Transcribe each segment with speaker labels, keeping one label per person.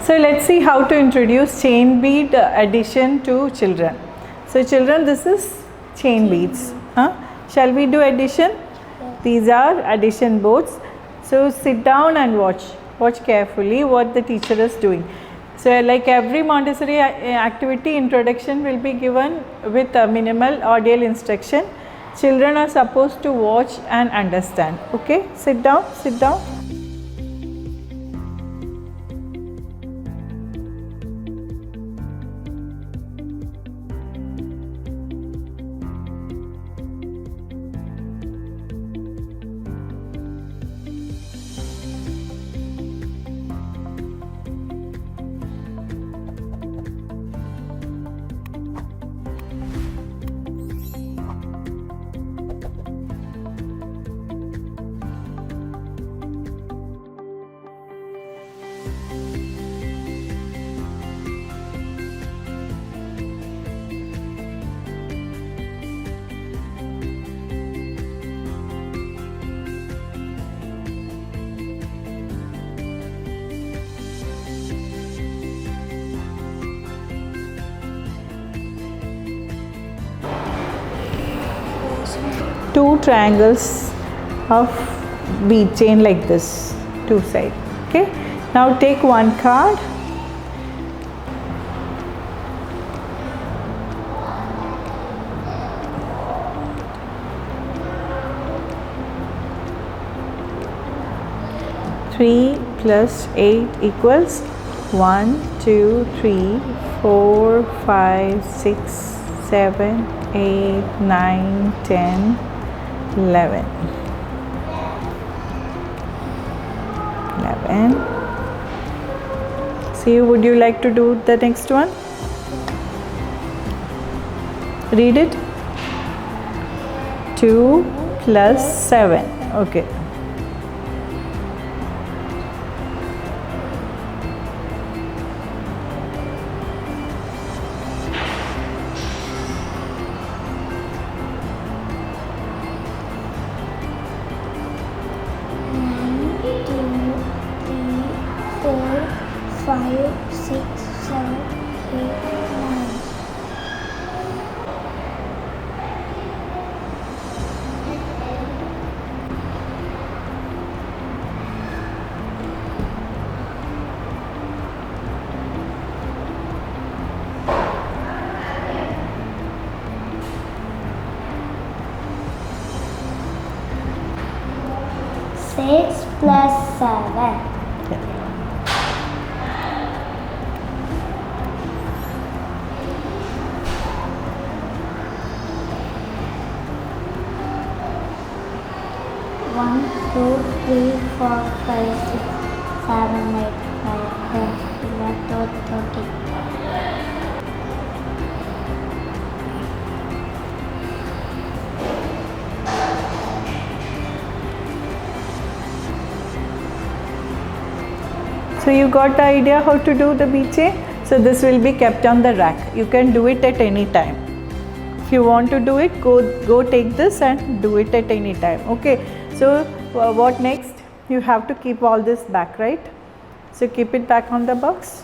Speaker 1: So let's see how to introduce chain bead addition to children. So children, this is chain beads. Shall we do addition?
Speaker 2: Yes.
Speaker 1: These are addition boards. So sit down and watch carefully what the teacher is doing. So like every Montessori activity, introduction will be given with a minimal audio instruction. Children are supposed to watch and understand. Okay, sit down, sit down. Two triangles of bead chain like this, two sides. Okay, now take one card. Three plus 8 equals 1, 2, 3, 4, 5, 6, 7, 8, 9, 10, 11. See, would you like to do the next one? Read it. 2 plus 7. Okay.
Speaker 2: Five, six, 7, 8, 9. Six plus 7. One, two, three, 4, 5, 6, 7, 8, 9, 10, 11, 12, 13.
Speaker 1: So you got the idea how to do the bead chain? So this will be kept on the rack. You can do it at any time. If you want to do it, go take this and do it at any time. Okay. So what next? You have to keep all this back, right? So keep it back on the box.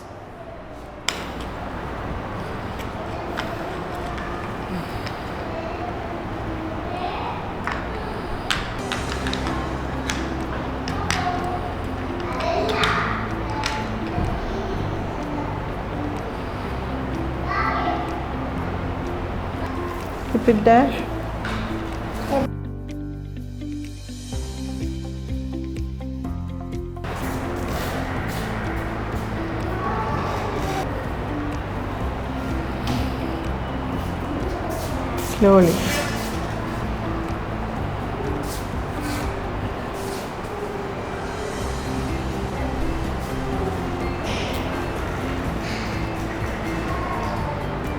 Speaker 1: Keep it there. Slowly.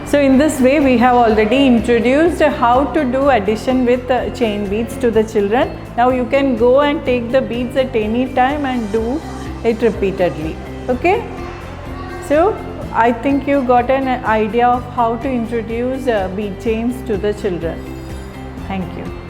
Speaker 1: So in this way we have already introduced how to do addition with chain beads to the children. Now you can go and take the beads at any time and do it repeatedly. Okay? So I think you got an idea of how to introduce bead chains to the children. Thank you.